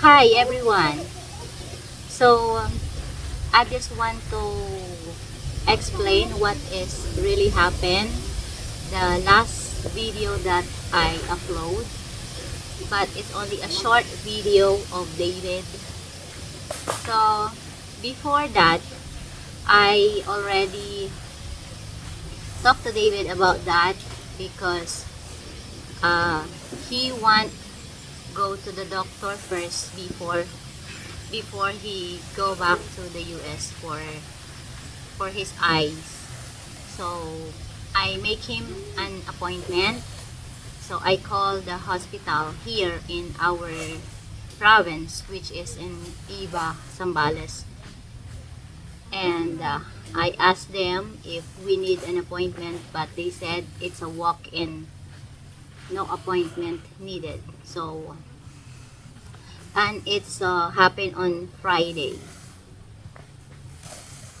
Hi everyone. So I just want to explain what is really happened the last video that I upload, but it's only a short video of David. So before that, I already talked to David about that because he want go to the doctor first before he go back to the US for his eyes. So I make him an appointment. So I call the hospital here in our province, which is in Iba, Zambales. And I asked them if we need an appointment, but they said it's a walk-in, no appointment needed. So, and it's happened on Friday.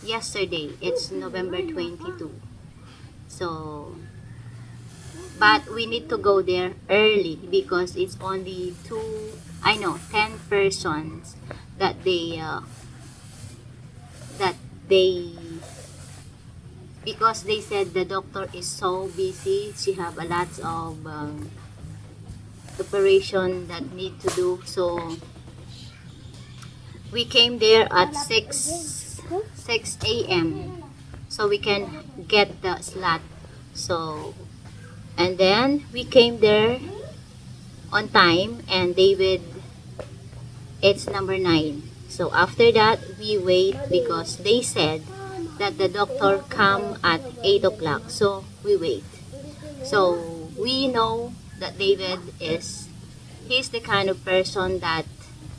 Yesterday, it's November 22. So, but we need to go there early because it's only 10 persons that that they because they said the doctor is so busy. She have a lot of operation that need to do. So we came there at 6 a.m. so we can get the slot. So and then we came there on time, and David, it's number 9. So after that we wait because they said that the doctor come at 8 o'clock. So we wait. So we know that David he's the kind of person that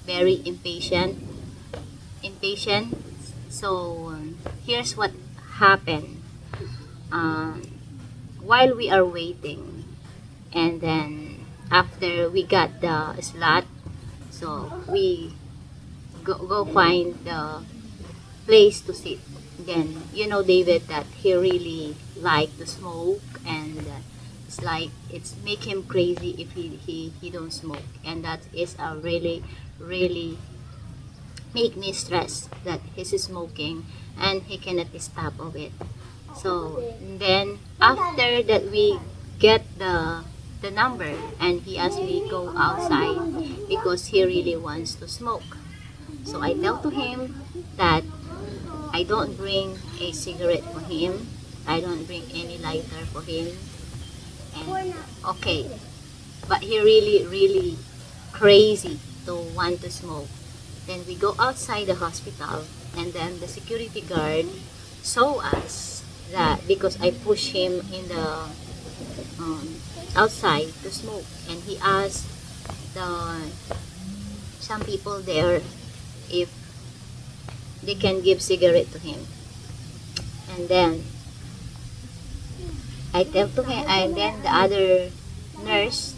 very impatient. So here's what happened. Um, while we are waiting, and then after we got the slot, so we go find the place to sit. Then David, that he really like to smoke, and it's like it's make him crazy if he don't smoke, and that is a really make me stress that he's smoking and he cannot stop of it. So then after that we get the number, and he asked me go outside because he really wants to smoke. So I tell to him that I don't bring a cigarette for him. I don't bring any lighter for him. And okay, but he really crazy to want to smoke. Then we go outside the hospital, and then the security guard saw us that because I push him in the outside to smoke, and he asked some people there if they can give cigarette to him. And then I tell to him, and then the other nurse,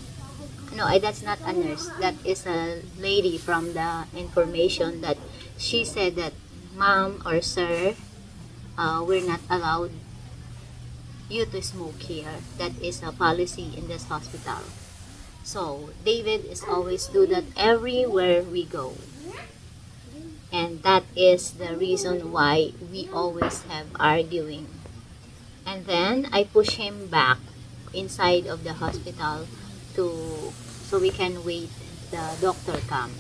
no, that's not a nurse, that is a lady from the information, that she said that ma'am or sir, we're not allowed you to smoke here. That is a policy in this hospital. So David is always do that everywhere we go, and that is the reason why we always have arguing. And then I push him back inside of the hospital to so we can wait the doctor come.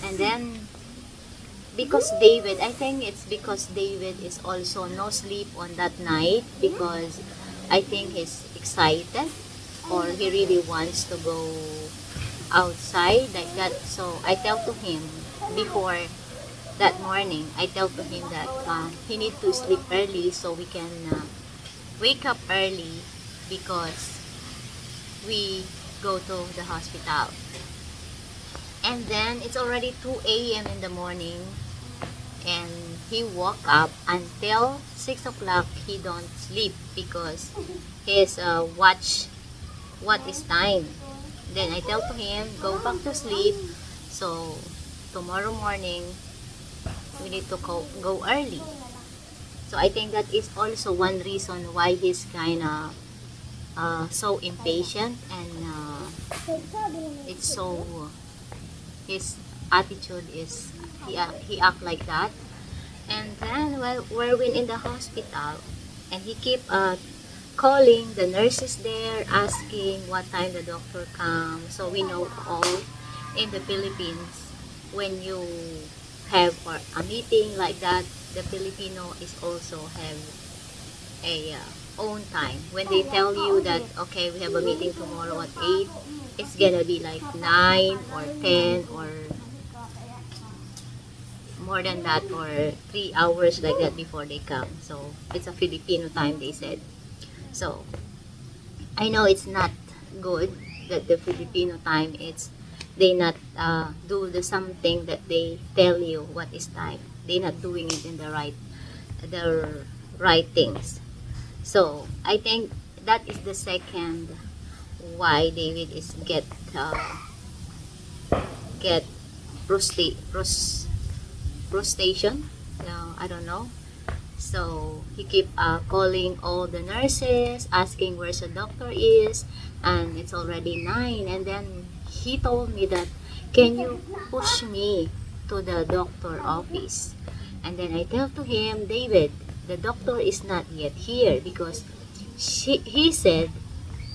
And then I think it's because David is also no sleep on that night, because I think he's excited or he really wants to go outside like that. So I tell to him before that morning, I tell to him that he need to sleep early so we can wake up early because we go to the hospital. And then it's already 2 a.m. in the morning, and he woke up until 6 o'clock. He don't sleep because his watch what is time. Then I tell to him, go back to sleep, so tomorrow morning we need to go early. So I think that is also one reason why he's kind of so impatient, and it's so he's attitude is he act like that. And then while we're in the hospital, and he keep calling the nurses there, asking what time the doctor comes. So we know all in the Philippines, when you have or a meeting like that, the Filipino is also have a own time. When they tell you that, okay, we have a meeting tomorrow at 8, it's gonna be like 9 or 10 or more than that, or 3 hours like that before they come. So it's a Filipino time, they said. So I know it's not good that the Filipino time, it's they not do the something that they tell you what is time. They not doing it in the right things. So I think that is the second why David is get frustration. No, I don't know. So he keep calling all the nurses, asking where the doctor is, and it's already 9. And then he told me that, can you push me to the doctor office? And then I tell to him, David, the doctor is not yet here, because he said,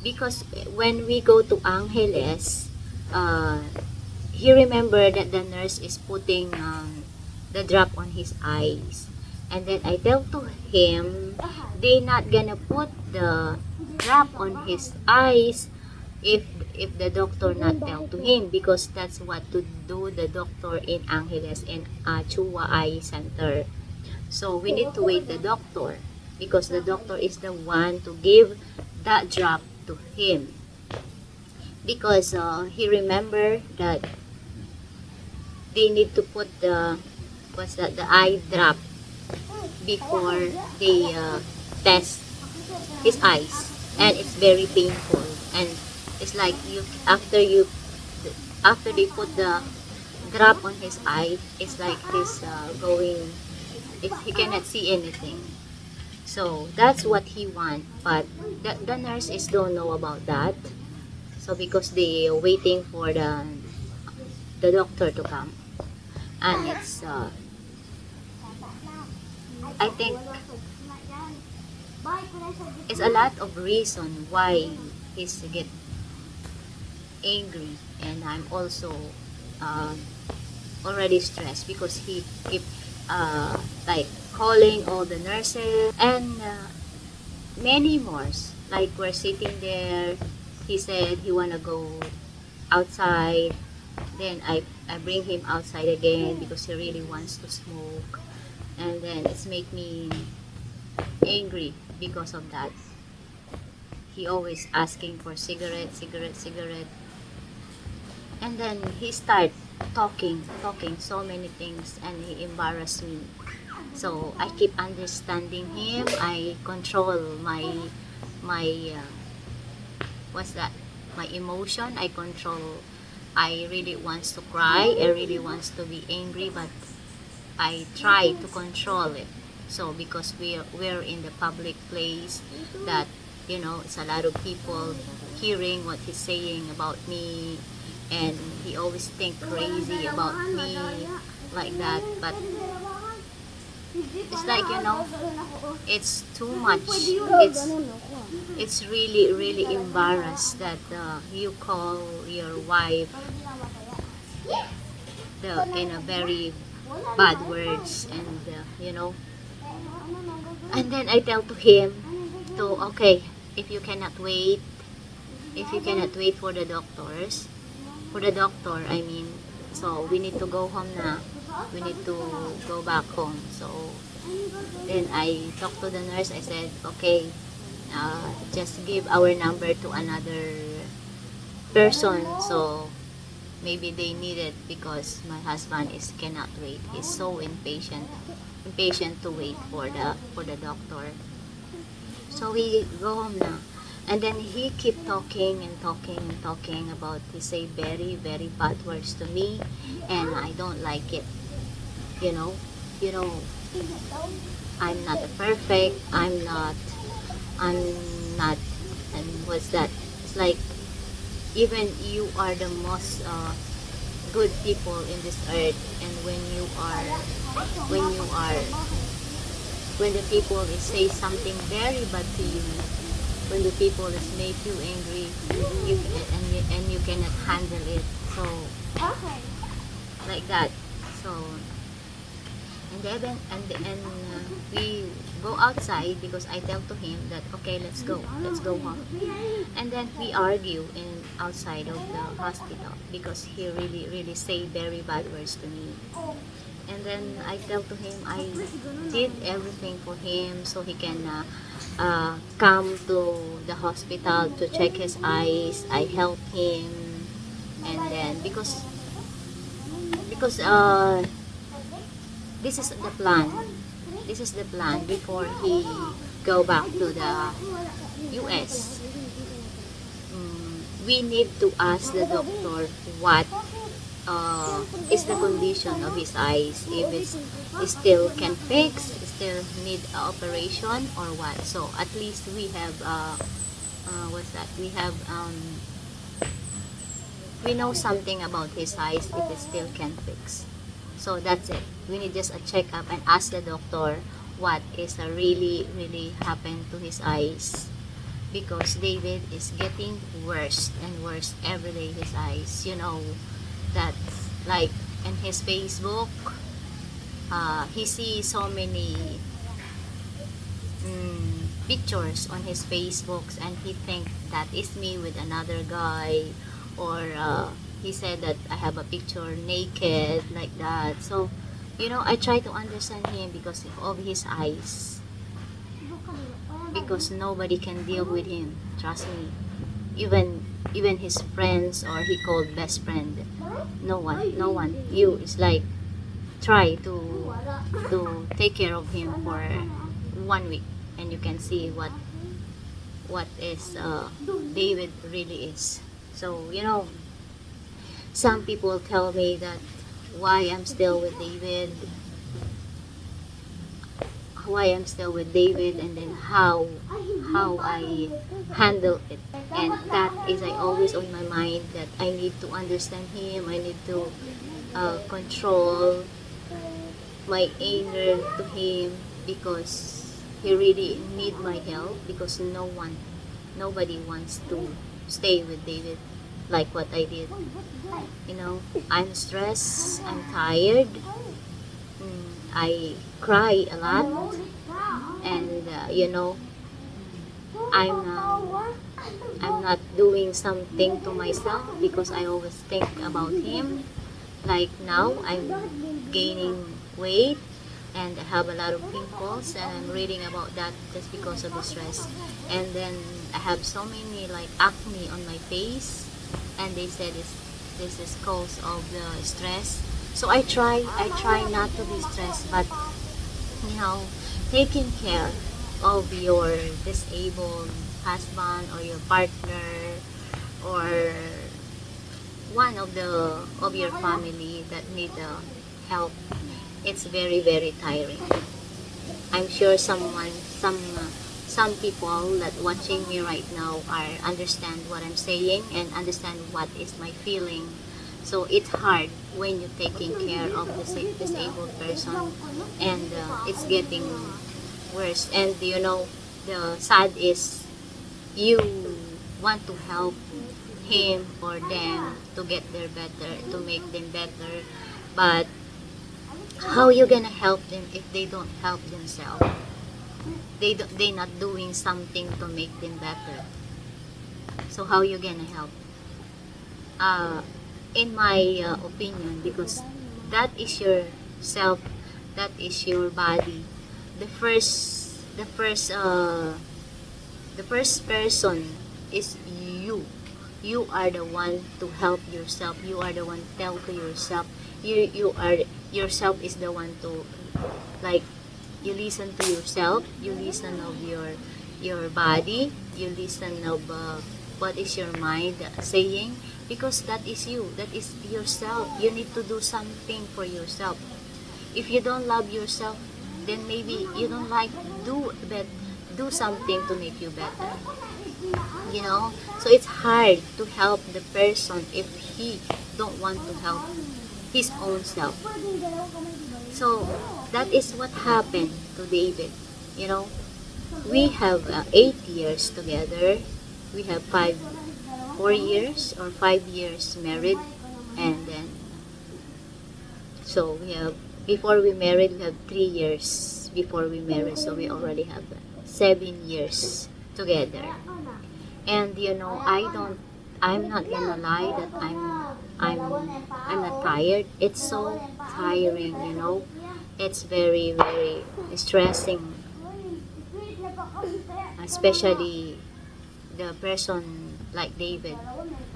because when we go to Angeles, he remembered that the nurse is putting the drop on his eyes. And then I tell to him, they not gonna put the drop on his eyes if the doctor not tell to him, because that's what to do the doctor in Angeles, in Chua Eye Center. So we need to wait the doctor, because the doctor is the one to give that drop to him, because he remember that they need to put the eye drop before they test his eyes, and it's very painful. And it's like after they put the drop on his eye, it's like this he cannot see anything. So that's what he want, but the nurses don't know about that. So because they are waiting for the doctor to come, and it's I think it's a lot of reason why he's get angry, and I'm also already stressed, because he keep like calling all the nurses, and many more. Like we're sitting there, he said he wanna go outside, then I bring him outside again because he really wants to smoke, and then it's make me angry because of that. He always asking for cigarette, and then he start talking so many things, and he embarrassed me. So I keep understanding him. I control my what's that? My emotion. I control. I really wants to cry. I really wants to be angry, but I try to control it. So because we're in the public place, that it's a lot of people hearing what he's saying about me, and he always think crazy about me like that. But it's like it's too much. It's really embarrassed that you call your wife in a very bad words, and and then I tell to him to, okay, if you cannot wait for the doctor, I mean, so we need to go home na, we need to go back home. So then I talked to the nurse. I said, okay, just give our number to another person, so maybe they need it, because my husband cannot wait. He's so impatient to wait for the doctor. So we go home na. And then he keep talking about, he say very bad words to me, and I don't like it. You know, I'm not perfect. I'm not, and what's that? It's like, even you are the most good people in this earth, and when you are when the people is say something very bad to you, when the people is make you angry, and you cannot handle it, so like that. So we go outside because I tell to him that okay, let's go home. And then we argue in outside of the hospital because he really say very bad words to me. And then I tell to him I did everything for him so he can come to the hospital to check his eyes. I help him, and then because this is the plan. This is the plan before he go back to the US. We need to ask the doctor what is the condition of his eyes, if it still can fix, still need operation or what. So at least we have what's that? We know something about his eyes if it still can fix. So that's it. We need just a checkup and ask the doctor what is really happened to his eyes, because David is getting worse and worse every day. His eyes, that's like in his Facebook, he sees so many pictures on his Facebooks, and he think that is me with another guy, or he said that I have a picture naked like that. So I try to understand him because of his eyes, because nobody can deal with him, trust me. Even his friends, or he called best friend, no one. You is like try to take care of him for 1 week, and you can see what is David really is. So some people tell me that why I'm still with David, and then how I handle it. And that is I always on my mind that I need to understand him. I need to control my anger to him, because he really need my help, because nobody wants to stay with David like what I did. I'm stressed, I'm tired, I cry a lot, and I'm not doing something to myself because I always think about him. Like now I'm gaining weight and I have a lot of pimples, and I'm reading about that just because of the stress. And then I have so many like acne on my face, and they said this is cause of the stress. So I try not to be stressed, but taking care of your disabled husband or your partner, or one of your family that need help, it's very tiring. I'm sure some people that watching me right now are understand what I'm saying and understand what is my feeling. So it's hard when you're taking care of the disabled person, and it's getting worse. And the sad is you want to help him or them to get their better, to make them better, but how you gonna help them if they don't help themselves? They not doing something to make them better. So how you gonna help? In my opinion, because that is your self, that is your body. The first person is you. You are the one to help yourself. You are the one to tell to yourself. Yourself is the one to, like, you listen to yourself. You listen of your body. You listen of what is your mind saying, because that is you. That is yourself. You need to do something for yourself. If you don't love yourself, then maybe you don't like do something to make you better. So it's hard to help the person if he don't want to help his own self. So that is what happened to David. You know, we have 8 years together. We have 4 years or 5 years married, and then so we have before we married we have 3 years before we married, so we already have 7 years together. And you know, I'm not gonna lie that I'm not tired. It's so tiring, you know. It's very stressing, especially the person like David,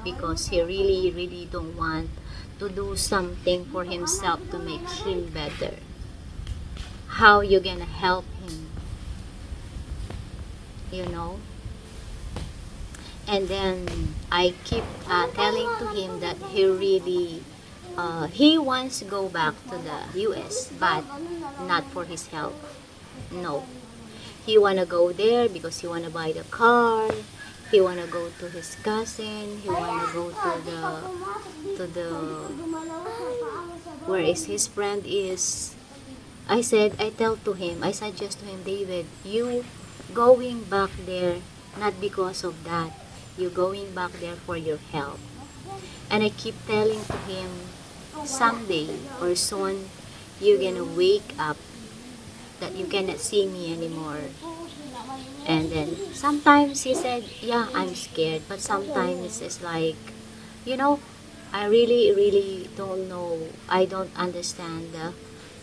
because he really don't want to do something for himself to make him better. How you gonna help him, you know? And then I keep telling to him that he wants to go back to the US, but not for his health. No, he wanna go there because he wanna buy the car. He wanna go to his cousin. He wanna go to the where is his friend is. I tell to him, I suggest to him, David, you going back there not because of that. You going back there for your health. And I keep telling to him, someday or soon, you're gonna wake up that you cannot see me anymore. And then sometimes he said, yeah, I'm scared. But sometimes it's like, you know, I really don't know. I don't understand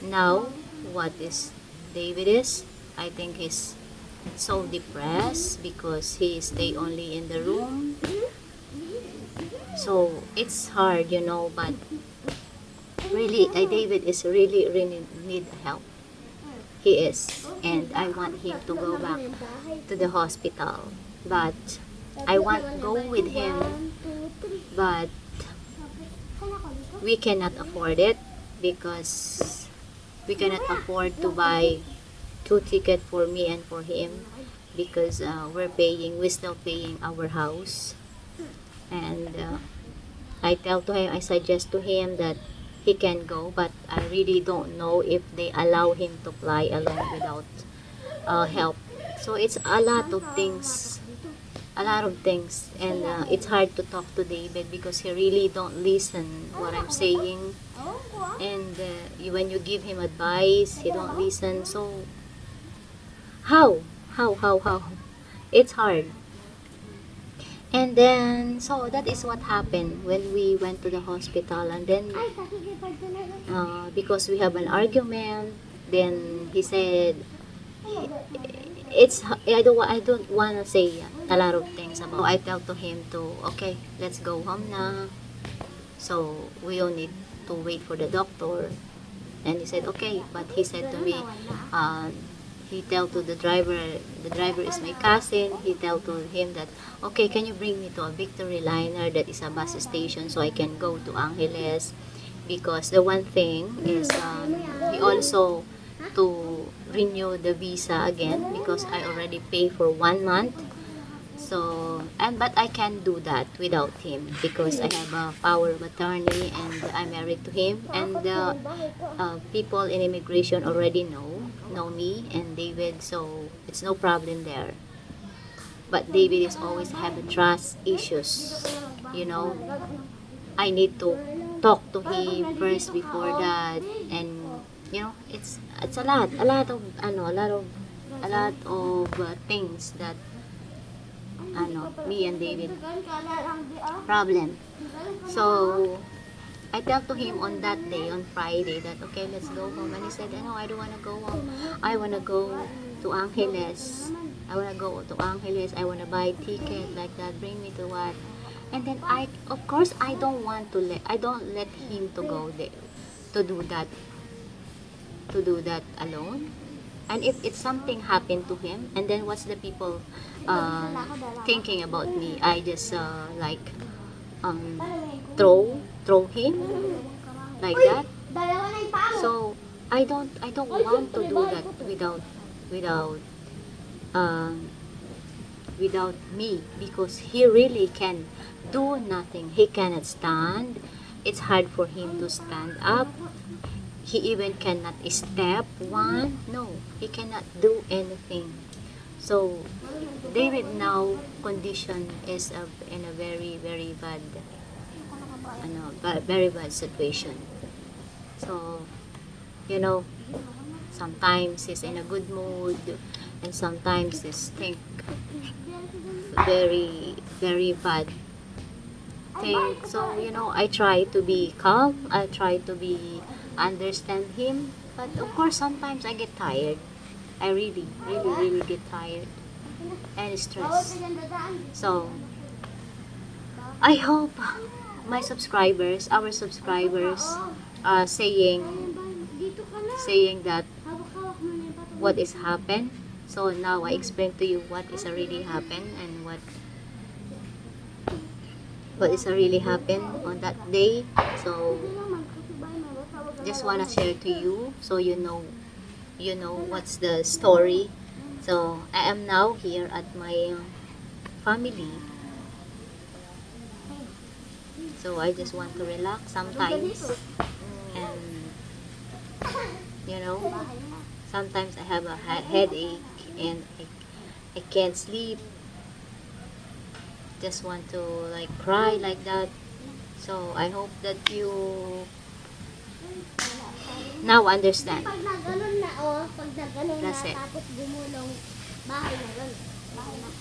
now what is David is. I think he's so depressed because he stay only in the room. So it's hard, you know, but really, David is really need help. He is, and I want him to go back to the hospital. But I want to go with him, but we cannot afford it because we cannot afford to buy two tickets for me and for him because we're still paying our house. And I suggest to him that he can go, but I really don't know if they allow him to fly alone without help. So it's a lot of things, and it's hard to talk to David because he really don't listen what I'm saying, and when you give him advice, he don't listen. So how? It's hard. And then, so that is what happened when we went to the hospital. And then, because we have an argument, then he said, I don't want to say a lot of things about. So I tell to him to, okay, let's go home now. So we don't need to wait for the doctor. And he said, okay. But he said to me, he tell to the driver is my cousin. He tell to him that, okay, can you bring me to a Victory Liner that is a bus station so I can go to Angeles? Because the one thing is he also to renew the visa again because I already pay for 1 month. So, but I can't do that without him because I have a power of attorney and I'm married to him, and people in immigration already know me and David, so it's no problem there. But David is always having trust issues, you know. I need to talk to him first before that, and you know, it's a lot of things that me and David problem. So I tell to him on that day, on Friday, that okay, let's go home. And he said, no, I don't want to go home. I want to go to Angeles. I want to go to Angeles. I want to buy ticket like that. Bring me to what? And then of course, I don't let him to go there to do that alone. And if it's something happened to him, and then what's the people thinking about me? I just um, throw him like that. So I don't want to do that without um, without me, because he really can do nothing. He cannot stand. it's hard for him to stand up. He even cannot step one. No, he cannot do anything. So David now condition is in a very very bad very bad situation. So you know, sometimes he's in a good mood and sometimes he's think very very bad thing. So you know, I try to be calm, I try to be understand him, but of course sometimes I get tired. I really really really get tired and stressed. So I hope my subscribers, our subscribers, saying that what is happened. So now I explain to you what is really happened and what is really happened on that day. So just wanna share to you so you know what's the story. So I am now here at my family. So I just want to relax sometimes, and you know, sometimes I have a headache and I can't sleep. Just want to like cry like that. So I hope that you now understand. Pag nagganon na, pag nagganon na, That's it. tapos gumulong, bahay na yun. Bahay na,